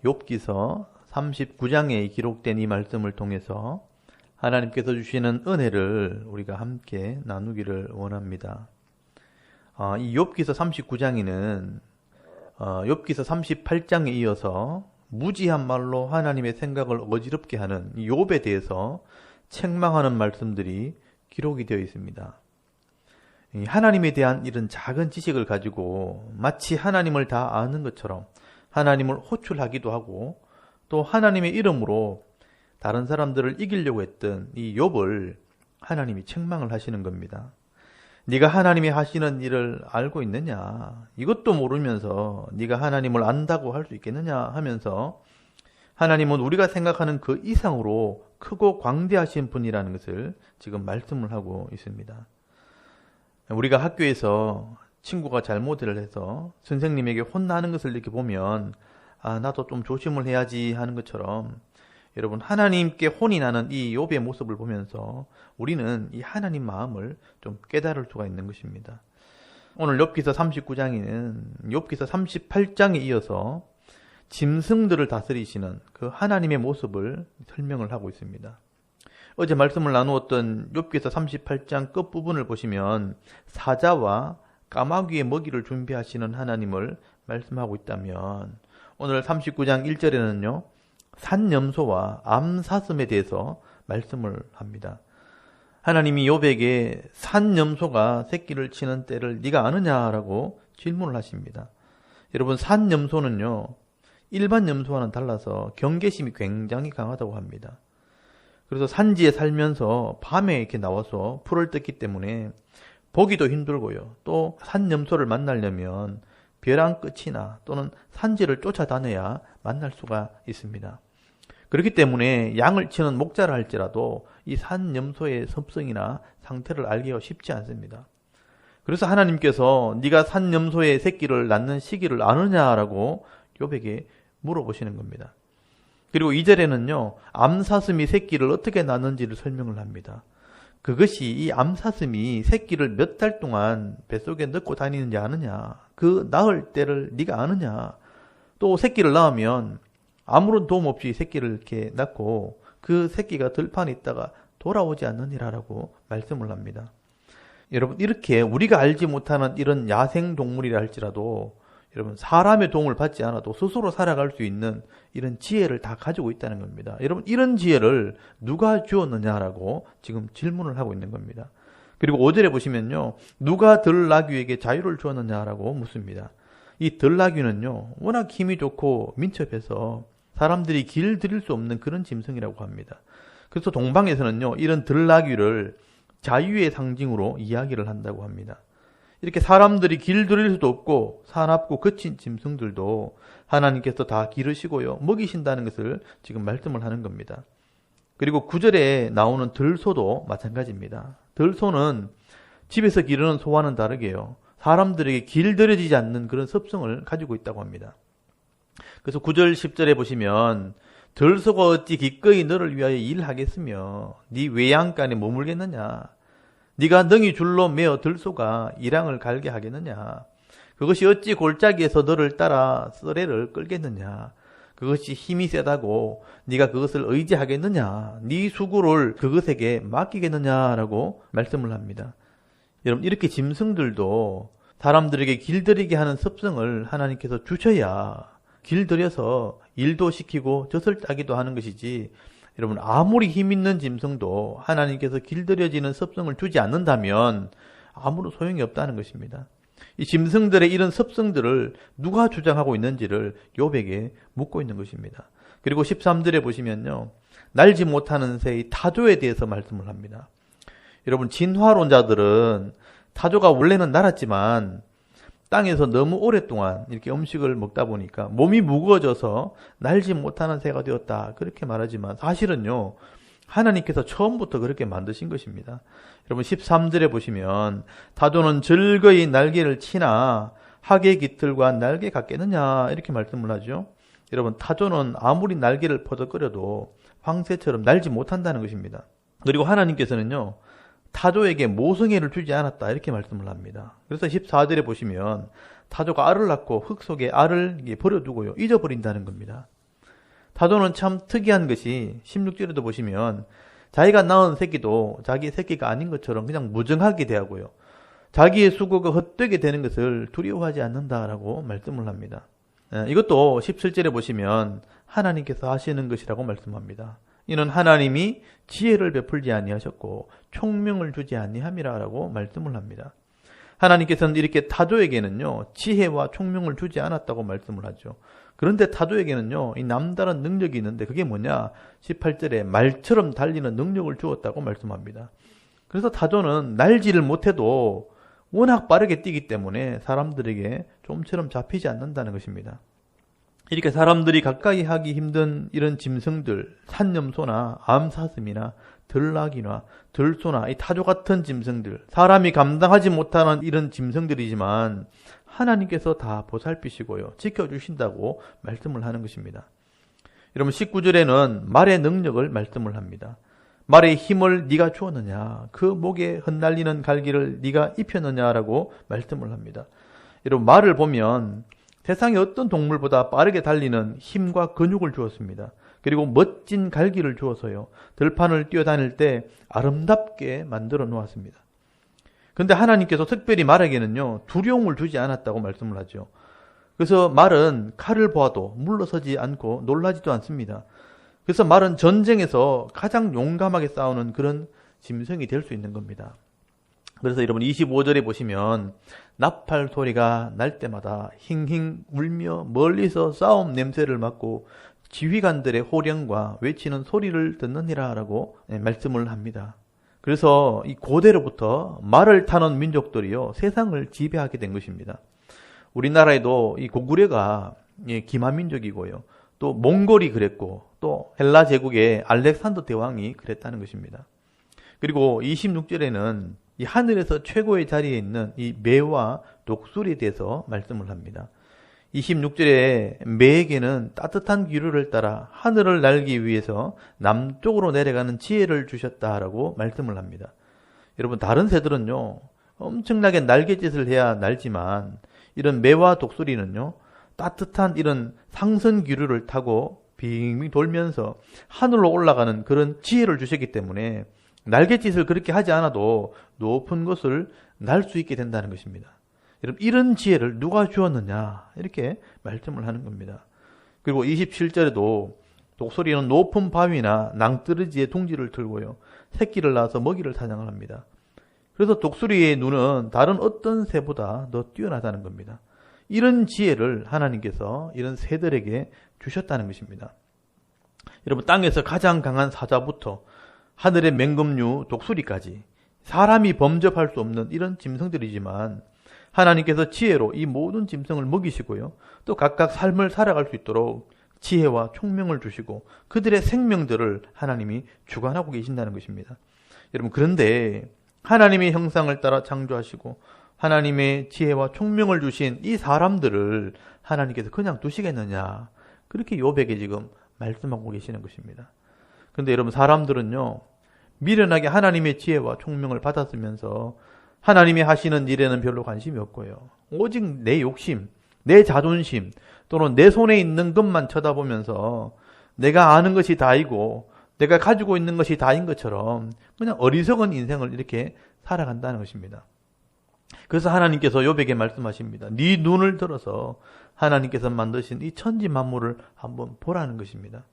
욥기서 39장에 기록된 이 말씀을 통해서 하나님께서 주시는 은혜를 우리가 함께 나누기를 원합니다. 이 욥기서 39장에는 욥기서 38장에 이어서 무지한 말로 하나님의 생각을 어지럽게 하는 이 욥에 대해서 책망하는 말씀들이 기록이 되어 있습니다. 하나님에 대한 이런 작은 지식을 가지고 마치 하나님을 다 아는 것처럼 하나님을 호출하기도 하고 또 하나님의 이름으로 다른 사람들을 이기려고 했던 이 욥을 하나님이 책망을 하시는 겁니다. 네가 하나님이 하시는 일을 알고 있느냐? 이것도 모르면서 네가 하나님을 안다고 할 수 있겠느냐 하면서 하나님은 우리가 생각하는 그 이상으로 크고 광대하신 분이라는 것을 지금 말씀을 하고 있습니다. 우리가 학교에서 친구가 잘못을 해서 선생님에게 혼나는 것을 이렇게 보면 나도 좀 조심을 해야지 하는 것처럼 여러분, 하나님께 혼이 나는 이 욥의 모습을 보면서 우리는 이 하나님 마음을 좀 깨달을 수가 있는 것입니다. 오늘 욥기서 39장에는 욥기서 38장에 이어서 짐승들을 다스리시는 그 하나님의 모습을 설명을 하고 있습니다. 어제 말씀을 나누었던 욥기서 38장 끝부분을 보시면 사자와 까마귀의 먹이를 준비하시는 하나님을 말씀하고 있다면 오늘 39장 1절에는요. 산염소와 암사슴에 대해서 말씀을 합니다. 하나님이 욥에게 산염소가 새끼를 치는 때를 네가 아느냐라고 질문을 하십니다. 여러분, 산염소는요. 일반 염소와는 달라서 경계심이 굉장히 강하다고 합니다. 그래서 산지에 살면서 밤에 이렇게 나와서 풀을 뜯기 때문에 보기도 힘들고요. 또 산염소를 만나려면 벼랑 끝이나 또는 산지를 쫓아다녀야 만날 수가 있습니다. 그렇기 때문에 양을 치는 목자라 할지라도 이 산염소의 습성이나 상태를 알기가 쉽지 않습니다. 그래서 하나님께서 네가 산염소의 새끼를 낳는 시기를 아느냐라고 욥에게 물어보시는 겁니다. 그리고 2절에는요. 암사슴이 새끼를 어떻게 낳는지를 설명을 합니다. 그것이 이 암사슴이 새끼를 몇 달 동안 뱃속에 넣고 다니는지 아느냐. 그 낳을 때를 네가 아느냐. 또 새끼를 낳으면 아무런 도움 없이 새끼를 이렇게 낳고 그 새끼가 들판에 있다가 돌아오지 않느니라라고 말씀을 합니다. 여러분, 이렇게 우리가 알지 못하는 이런 야생동물이라 할지라도 여러분, 사람의 도움을 받지 않아도 스스로 살아갈 수 있는 이런 지혜를 다 가지고 있다는 겁니다. 여러분, 이런 지혜를 누가 주었느냐라고 지금 질문을 하고 있는 겁니다. 그리고 5절에 보시면요. 누가 들나귀에게 자유를 주었느냐라고 묻습니다. 이 들나귀는요. 워낙 힘이 좋고 민첩해서 사람들이 길 들일 수 없는 그런 짐승이라고 합니다. 그래서 동방에서는요. 이런 들나귀를 자유의 상징으로 이야기를 한다고 합니다. 이렇게 사람들이 길 들일 수도 없고 사납고 거친 짐승들도 하나님께서 다 기르시고요. 먹이신다는 것을 지금 말씀을 하는 겁니다. 그리고 9절에 나오는 들소도 마찬가지입니다. 들소는 집에서 기르는 소와는 다르게요. 사람들에게 길들여지지 않는 그런 습성을 가지고 있다고 합니다. 그래서 9절 10절에 보시면 들소가 어찌 기꺼이 너를 위하여 일하겠으며 네 외양간에 머물겠느냐. 네가 능히 줄로 매어 들소가 이랑을 갈게 하겠느냐. 그것이 어찌 골짜기에서 너를 따라 썰애를 끌겠느냐. 그것이 힘이 세다고 네가 그것을 의지하겠느냐. 네 수고를 그것에게 맡기겠느냐라고 말씀을 합니다. 여러분, 이렇게 짐승들도 사람들에게 길들이게 하는 습성을 하나님께서 주셔야 길들여서 일도 시키고 젖을 따기도 하는 것이지, 여러분, 아무리 힘 있는 짐승도 하나님께서 길들여지는 습성을 주지 않는다면 아무런 소용이 없다는 것입니다. 이 짐승들의 이런 습성들을 누가 주장하고 있는지를 욥에게 묻고 있는 것입니다. 그리고 13절에 보시면요. 날지 못하는 새의 타조에 대해서 말씀을 합니다. 여러분, 진화론자들은 타조가 원래는 날았지만 땅에서 너무 오랫동안 이렇게 음식을 먹다 보니까 몸이 무거워져서 날지 못하는 새가 되었다. 그렇게 말하지만 사실은요. 하나님께서 처음부터 그렇게 만드신 것입니다. 여러분, 13절에 보시면 타조는 즐거이 날개를 치나 학의 깃털과 날개 같겠느냐 이렇게 말씀을 하죠. 여러분, 타조는 아무리 날개를 퍼덕거려도 황새처럼 날지 못한다는 것입니다. 그리고 하나님께서는요. 타조에게 모성애를 주지 않았다 이렇게 말씀을 합니다. 그래서 14절에 보시면 타조가 알을 낳고 흙 속에 알을 버려두고요. 잊어버린다는 겁니다. 타조는 참 특이한 것이 16절에도 보시면 자기가 낳은 새끼도 자기 새끼가 아닌 것처럼 그냥 무정하게 대하고요. 자기의 수고가 헛되게 되는 것을 두려워하지 않는다라고 말씀을 합니다. 이것도 17절에 보시면 하나님께서 하시는 것이라고 말씀합니다. 이는 하나님이 지혜를 베풀지 아니하셨고 총명을 주지 아니함이라고 말씀을 합니다. 하나님께서는 이렇게 타조에게는요 지혜와 총명을 주지 않았다고 말씀을 하죠. 그런데 타조에게는요 이 남다른 능력이 있는데 그게 뭐냐? 18절에 말처럼 달리는 능력을 주었다고 말씀합니다. 그래서 타조는 날지를 못해도 워낙 빠르게 뛰기 때문에 사람들에게 좀처럼 잡히지 않는다는 것입니다. 이렇게 사람들이 가까이 하기 힘든 이런 짐승들, 산염소나 암사슴이나 들나귀나 들소나 이 타조 같은 짐승들, 사람이 감당하지 못하는 이런 짐승들이지만 하나님께서 다 보살피시고요 지켜주신다고 말씀을 하는 것입니다. 여러분 19절에는 말의 능력을 말씀을 합니다. 말의 힘을 네가 주었느냐, 그 목에 흩날리는 갈기를 네가 입혔느냐라고 말씀을 합니다. 여러분 말을 보면 세상의 어떤 동물보다 빠르게 달리는 힘과 근육을 주었습니다. 그리고 멋진 갈기를 주어서요 들판을 뛰어다닐 때 아름답게 만들어 놓았습니다. 그런데 하나님께서 특별히 말에게는요 두려움을 주지 않았다고 말씀을 하죠. 그래서 말은 칼을 보아도 물러서지 않고 놀라지도 않습니다. 그래서 말은 전쟁에서 가장 용감하게 싸우는 그런 짐승이 될 수 있는 겁니다. 그래서 여러분 25절에 보시면 나팔 소리가 날 때마다 힝힝 울며 멀리서 싸움 냄새를 맡고 지휘관들의 호령과 외치는 소리를 듣느니라 라고 말씀을 합니다. 그래서 이 고대로부터 말을 타는 민족들이요 세상을 지배하게 된 것입니다. 우리나라에도 이 고구려가 기마민족이고요. 또 몽골이 그랬고 또 헬라 제국의 알렉산더 대왕이 그랬다는 것입니다. 그리고 26절에는 이 하늘에서 최고의 자리에 있는 이 매와 독수리에 대해서 말씀을 합니다. 26절에 매에게는 따뜻한 기류를 따라 하늘을 날기 위해서 남쪽으로 내려가는 지혜를 주셨다라고 말씀을 합니다. 여러분 다른 새들은요 엄청나게 날갯짓을 해야 날지만 이런 매와 독수리는요 따뜻한 이런 상선 기류를 타고 빙빙 돌면서 하늘로 올라가는 그런 지혜를 주셨기 때문에 날갯짓을 그렇게 하지 않아도 높은 곳을 날 수 있게 된다는 것입니다. 여러분 이런 지혜를 누가 주었느냐 이렇게 말씀을 하는 겁니다. 그리고 27절에도 독수리는 높은 바위나 낭떠러지의 둥지를 틀고요 새끼를 낳아서 먹이를 사냥을 합니다. 그래서 독수리의 눈은 다른 어떤 새보다 더 뛰어나다는 겁니다. 이런 지혜를 하나님께서 이런 새들에게 주셨다는 것입니다. 여러분 땅에서 가장 강한 사자부터 하늘의 맹금류 독수리까지 사람이 범접할 수 없는 이런 짐승들이지만 하나님께서 지혜로 이 모든 짐승을 먹이시고요 또 각각 삶을 살아갈 수 있도록 지혜와 총명을 주시고 그들의 생명들을 하나님이 주관하고 계신다는 것입니다. 여러분 그런데 하나님의 형상을 따라 창조하시고 하나님의 지혜와 총명을 주신 이 사람들을 하나님께서 그냥 두시겠느냐 그렇게 욥에게 지금 말씀하고 계시는 것입니다. 그런데 여러분 사람들은요 미련하게 하나님의 지혜와 총명을 받았으면서 하나님이 하시는 일에는 별로 관심이 없고요 오직 내 욕심, 내 자존심 또는 내 손에 있는 것만 쳐다보면서 내가 아는 것이 다이고 내가 가지고 있는 것이 다인 것처럼 그냥 어리석은 인생을 이렇게 살아간다는 것입니다. 그래서 하나님께서 욥에게 말씀하십니다. 네 눈을 들어서 하나님께서 만드신 이 천지 만물을 한번 보라는 것입니다.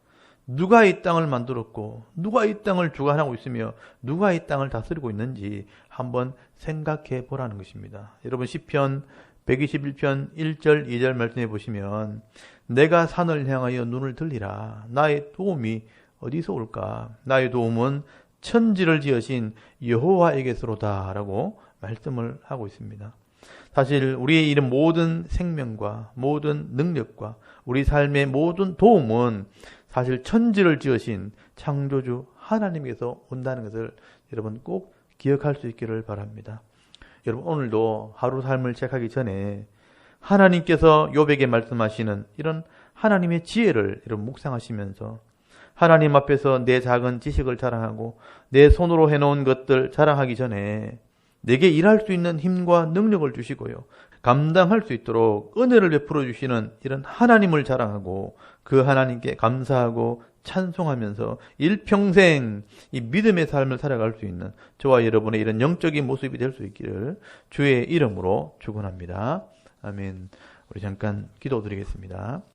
누가 이 땅을 만들었고 누가 이 땅을 주관하고 있으며 누가 이 땅을 다스리고 있는지 한번 생각해 보라는 것입니다. 여러분 시편 121편 1절 2절 말씀해 보시면 내가 산을 향하여 눈을 들리라. 나의 도움이 어디서 올까? 나의 도움은 천지를 지으신 여호와에게서로다 라고 말씀을 하고 있습니다. 사실 우리의 이런 모든 생명과 모든 능력과 우리 삶의 모든 도움은 사실 천지를 지으신 창조주 하나님께서 온다는 것을 여러분 꼭 기억할 수 있기를 바랍니다. 여러분 오늘도 하루 삶을 시작하기 전에 하나님께서 욥에게 말씀하시는 이런 하나님의 지혜를 여러분 묵상하시면서 하나님 앞에서 내 작은 지식을 자랑하고 내 손으로 해놓은 것들 자랑하기 전에 내게 일할 수 있는 힘과 능력을 주시고요. 감당할 수 있도록 은혜를 베풀어 주시는 이런 하나님을 자랑하고 그 하나님께 감사하고 찬송하면서 일평생 이 믿음의 삶을 살아갈 수 있는 저와 여러분의 이런 영적인 모습이 될 수 있기를 주의 이름으로 축원합니다. 아멘. 우리 잠깐 기도드리겠습니다.